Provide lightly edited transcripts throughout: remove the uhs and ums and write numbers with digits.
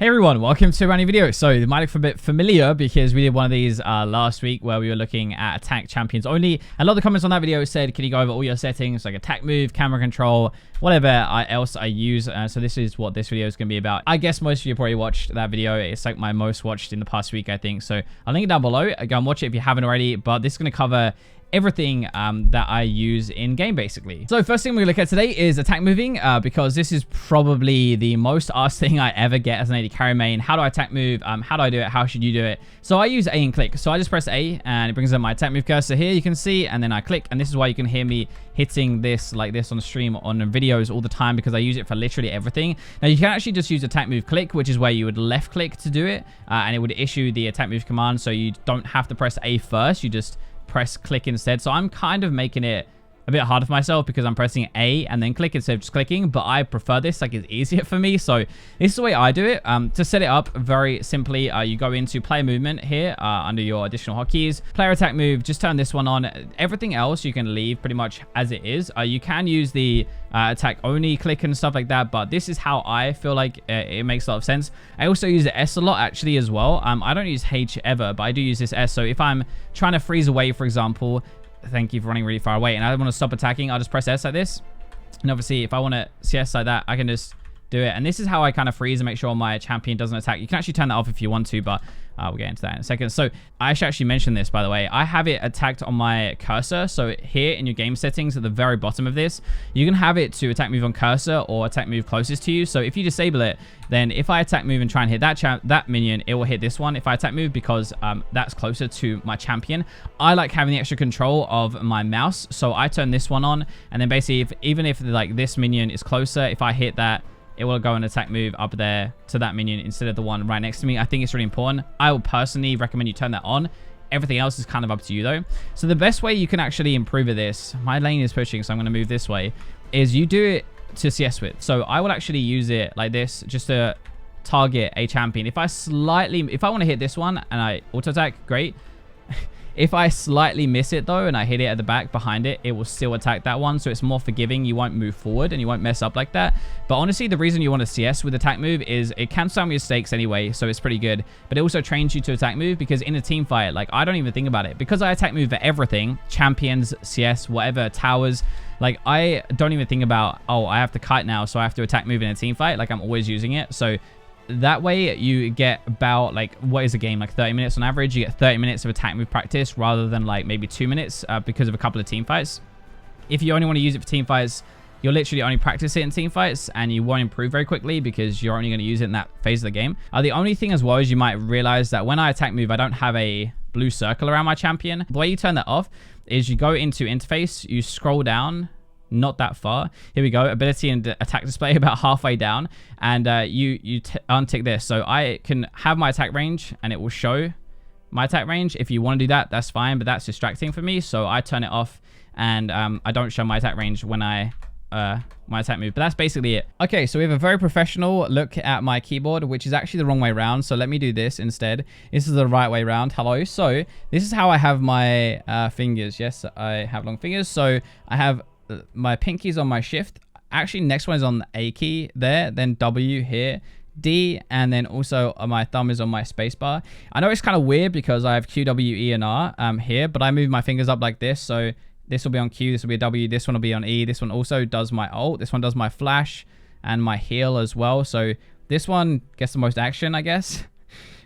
Hey everyone, welcome to a brand new video. So it might look a bit familiar because we did one of these last week where we were looking at attack champions only. A lot of the comments on that video said, can you go over all your settings like attack move, camera control, whatever else I use. So this is what this video is going to be about. I guess most of you probably watched that video. It's like my most watched in the past week, I think. So I'll link it down below. Go and watch it if you haven't already. But this is going to cover everything that I use in game basically. So first thing we're gonna look at today is attack moving because this is probably the most asked thing I ever get as an AD carry main. How do I attack move? How do I do it? How should you do it? So I use A and click. So I just press A and it brings up my attack move cursor here, you can see, and then I click, and this is why you can hear me hitting this like this on the stream on the videos all the time because I use it for literally everything. Now you can actually just use attack move click, which is where you would left click to do it, and it would issue the attack move command, so you don't have to press A first, you just press click instead. So I'm kind of making it a bit harder for myself because I'm pressing A and then click instead of just clicking, but I prefer this, like it's easier for me. So this is the way I do it. To set it up very simply, you go into player movement here under your additional hotkeys, player attack move, just turn this one on. Everything else you can leave pretty much as it is. You can use the attack only click and stuff like that, but this is how I feel like it makes a lot of sense. I also use the S a lot actually as well. I don't use H ever, but I do use this S. So if I'm trying to freeze away, for example, thank you for running really far away, and I want to stop attacking, I'll just press S like this. And obviously if I want to CS like that, I can just do it. And this is how I kind of freeze and make sure my champion doesn't attack. You can actually turn that off if you want to, but we'll get into that in a second. So I should actually mention this, by the way. I have it attacked on my cursor. So here in your game settings at the very bottom of this, you can have it to attack move on cursor or attack move closest to you. So if you disable it, then if I attack move and try and hit that minion, it will hit this one. If I attack move, because that's closer to my champion, I like having the extra control of my mouse. So I turn this one on, and then basically even if like this minion is closer, if I hit that, it will go and attack move up there to that minion instead of the one right next to me. I think it's really important. I will personally recommend you turn that on. Everything else is kind of up to you though. So the best way you can actually improve at this, my lane is pushing, so I'm going to move this way, is you do it to CS with. So I will actually use it like this just to target a champion. If I want to hit this one and I auto attack, great. If I slightly miss it though and I hit it at the back behind it, it will still attack that one. So it's more forgiving. You won't move forward and you won't mess up like that. But honestly, the reason you want to CS with attack move is it cancels out your mistakes anyway. So it's pretty good. But it also trains you to attack move because in a team fight, like I don't even think about it. Because I attack move for everything, champions, CS, whatever, towers, like I don't even think about, oh, I have to kite now, so I have to attack move in a team fight. Like I'm always using it. So that way you get about like, what is a game, like 30 minutes on average. You get 30 minutes of attack move practice rather than like maybe 2 minutes because of a couple of team fights. If you only want to use it for team fights, you'll literally only practice it in team fights and you won't improve very quickly because you're only going to use it in that phase of the game. The only thing as well is you might realize that when I attack move, I don't have a blue circle around my champion. The way you turn that off is you go into interface, you scroll down, not that far. Here we go. Ability and attack display about halfway down. And you untick this. So I can have my attack range and it will show my attack range. If you want to do that, that's fine. But that's distracting for me. So I turn it off and I don't show my attack range when I my attack move. But that's basically it. Okay, so we have a very professional look at my keyboard, which is actually the wrong way around. So let me do this instead. This is the right way around. Hello. So this is how I have my fingers. Yes, I have long fingers. So I have my pinky's on my shift. Actually, next one is on the A key there, then W here, D, and then also my thumb is on my space bar. I know it's kind of weird because I have Q, W, E, and R here, but I move my fingers up like this. So this will be on Q, this will be a W, this one will be on E. This one also does my ult. This one does my flash and my heal as well. So this one gets the most action, I guess.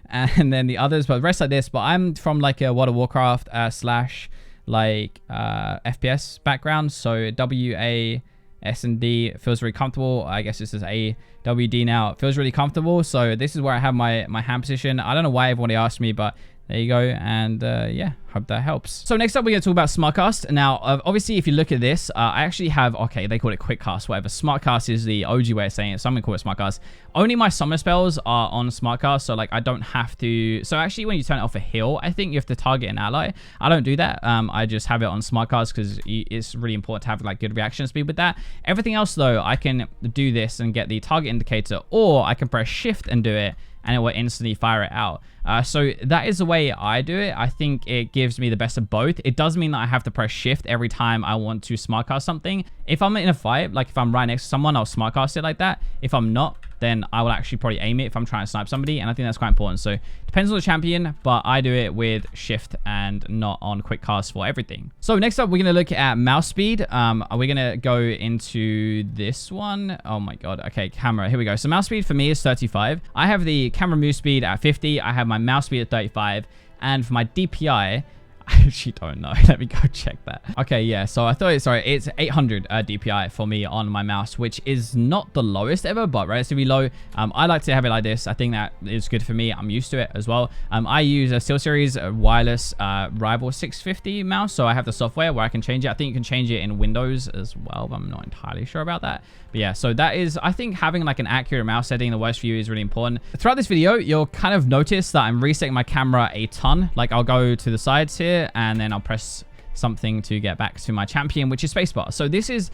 And then the others, but the rest like this. But I'm from like a World of Warcraft slash like FPS background, so W, A, S, and D feels really comfortable. I guess this is A, W, D now. It feels really comfortable. So this is where I have my hand position. I don't know why everybody asked me, but there you go. And yeah, hope that helps. So next up, we're going to talk about SmartCast. Now, obviously, if you look at this, I actually have, okay, they call it QuickCast, whatever. SmartCast is the OG way of saying it. So I'm going to call it SmartCast. Only my summer spells are on SmartCast. So like, I don't have to. So actually, when you turn it off a heal, I think you have to target an ally. I don't do that. I just have it on SmartCast because it's really important to have like good reaction speed with that. Everything else, though, I can do this and get the target indicator, or I can press shift and do it, and it will instantly fire it out. So that is the way I do it. I think it gives me the best of both. It does mean that I have to press shift every time I want to smartcast something. If I'm in a fight, like if I'm right next to someone, I'll smartcast it like that. If I'm not, then I will actually probably aim it if I'm trying to snipe somebody. And I think that's quite important. So depends on the champion, but I do it with shift and not on quick cast for everything. So next up, we're going to look at mouse speed. We're going to go into this one. Oh my God. Okay, camera. Here we go. So mouse speed for me is 35. I have the camera move speed at 50. I have my mouse speed at 35. And for my DPI, I actually don't know. Let me go check that. Okay, yeah. So I thought, sorry, it's 800 DPI for me on my mouse, which is not the lowest ever, but relatively low. I like to have it like this. I think that is good for me. I'm used to it as well. I use a SteelSeries wireless Rival 650 mouse, so I have the software where I can change it. I think you can change it in Windows as well, but I'm not entirely sure about that. But yeah, so that is, I think having like an accurate mouse setting the worst for you is really important. Throughout this video, you'll kind of notice that I'm resetting my camera a ton. Like I'll go to the sides here and then I'll press something to get back to my champion, which is spacebar. So this is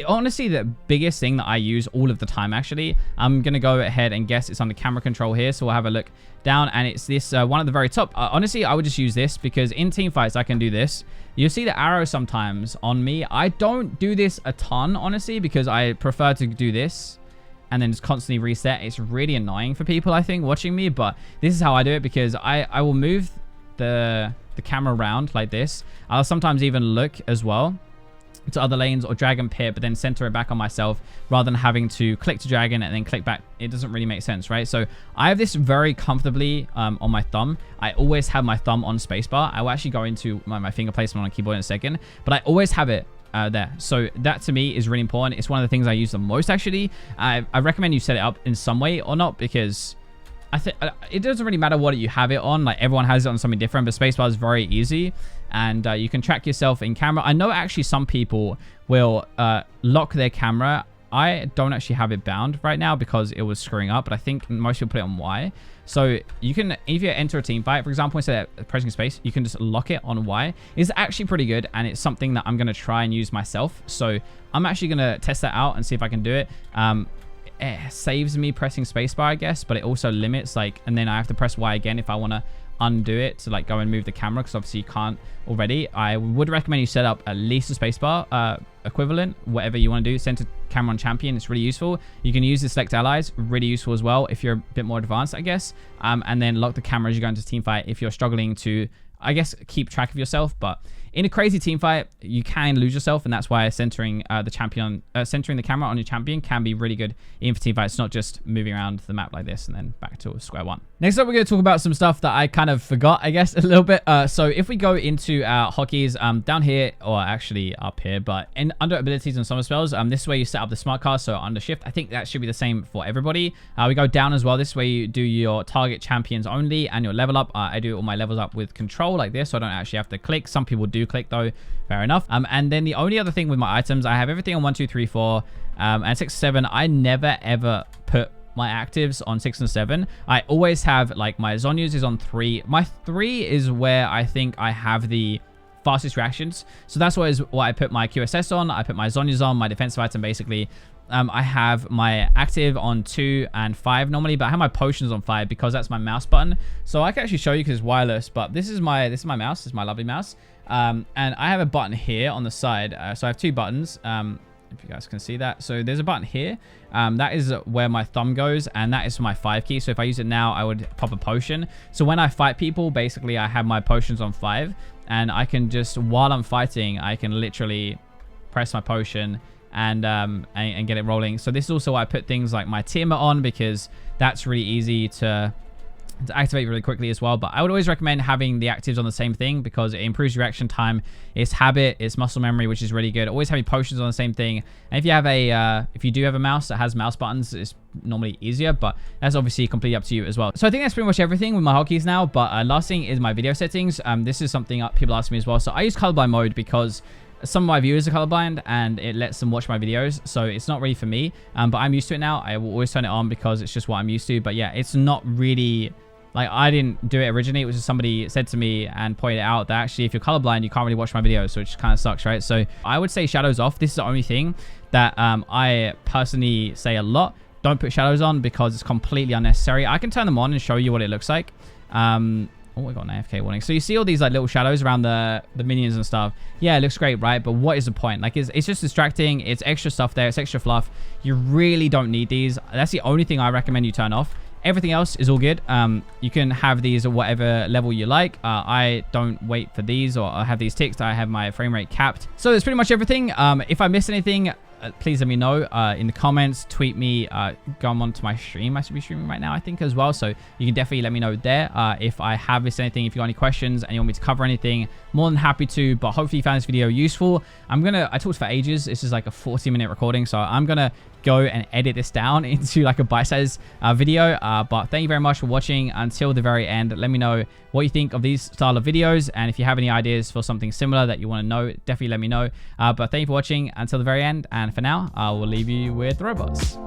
honestly the biggest thing that I use all of the time. Actually, I'm gonna go ahead and guess it's on the camera control here, so we'll have a look down, and it's this one at the very top. Honestly, I would just use this because in team fights I can do this. You'll see the arrow sometimes on me. I don't do this a ton, honestly, because I prefer to do this and then just constantly reset. It's really annoying for people, I think, watching me, but this is how I do it, because I will move the camera around like this. I'll sometimes even look as well to other lanes or drag and pit, but then center it back on myself rather than having to click to dragon and then click back. It doesn't really make sense, right? So I have this very comfortably on my thumb. I always have my thumb on spacebar. I will actually go into my finger placement on a keyboard in a second, but I always have it there. So that to me is really important. It's one of the things I use the most, actually. I recommend you set it up in some way or not, because I think it doesn't really matter what you have it on. Like everyone has it on something different, but spacebar is very easy, and you can track yourself in camera. I know actually some people will lock their camera. I don't actually have it bound right now because it was screwing up, but I think most people put it on Y. So you can, if you enter a team fight, for example, instead of pressing space, you can just lock it on Y. It's actually pretty good, and it's something that I'm going to try and use myself. So I'm actually going to test that out and see if I can do it. It saves me pressing spacebar, I guess, but it also limits, like, and then I have to press Y again if I want to undo it to like go and move the camera, because obviously you can't already. I would recommend you set up at least a spacebar equivalent, whatever you want to do. Center camera on champion, it's really useful. You can use the select allies, really useful as well if you're a bit more advanced, I guess. And then lock the camera as you go into team fight if you're struggling to, I guess, keep track of yourself. But in a crazy team fight, you can lose yourself, and that's why centering centering the camera on your champion can be really good even for team fights, not just moving around the map like this and then back to square one. Next up, we're going to talk about some stuff that I kind of forgot, I guess, a little bit. So if we go into our hotkeys down here, or actually up here, but under abilities and summer spells, this is where you set up the smart cast. So under shift, I think that should be the same for everybody. We go down as well. This is where you do your target champions only and your level up. I do all my levels up with control like this, so I don't actually have to click. Some people do click though, fair enough. And then the only other thing with my items, I have everything on 1, 2, 3, 4 and 6, 7. I never ever put my actives on 6 and 7. I always have, like, my Zhonya's is on 3. My 3 is where I think I have the fastest reactions, so that's what I put my QSS on. I put my Zhonya's on, my defensive item basically. I have my active on 2 and 5 normally, but I have my potions on 5 because that's my mouse button. So I can actually show you because it's wireless, but this is my mouse. This is my lovely mouse. And I have a button here on the side. So I have 2 buttons. If you guys can see that. So there's a button here. That is where my thumb goes, and that is for my 5 key. So if I use it now, I would pop a potion. So when I fight people, basically I have my potions on 5, and I can just, while I'm fighting, I can literally press my potion and get it rolling. So this is also why I put things like my Temu on, because that's really easy to activate really quickly as well. But I would always recommend having the actives on the same thing because it improves your reaction time. It's habit, it's muscle memory, which is really good. Always having potions on the same thing. And if you have if you do have a mouse that has mouse buttons, it's normally easier, but that's obviously completely up to you as well. So I think that's pretty much everything with my hotkeys now. But last thing is my video settings. This is something people ask me as well. So I use colorblind mode because some of my viewers are colorblind and it lets them watch my videos, so it's not really for me, but I'm used to it now. I will always turn it on because it's just what I'm used to. But yeah, it's not really, like, I didn't do it originally. It was just somebody said to me and pointed out that actually if you're colorblind, you can't really watch my videos, so it just kind of sucks, right? So I would say shadows off. This is the only thing that I personally say a lot. Don't put shadows on because it's completely unnecessary. I can turn them on and show you what it looks like. Oh, we got an AFK warning. So you see all these like little shadows around the minions and stuff. Yeah, it looks great, right? But what is the point? Like, it's just distracting. It's extra stuff there. It's extra fluff. You really don't need these. That's the only thing I recommend you turn off. Everything else is all good. You can have these at whatever level you like. I don't wait for these, or I have these ticked. I have my frame rate capped. So that's pretty much everything. If I missed anything, please let me know in the comments. Tweet me. Go on to my stream. I should be streaming right now, I think, as well. So you can definitely let me know there if I have missed anything. If you got any questions and you want me to cover anything, more than happy to. But hopefully you found this video useful. I talked for ages. This is like a 40-minute recording, so I'm gonna go and edit this down into like a bite-sized video. But thank you very much for watching until the very end. Let me know what you think of these style of videos, and if you have any ideas for something similar that you want to know, definitely let me know. But thank you for watching until the very end, and for now I will leave you with the robots.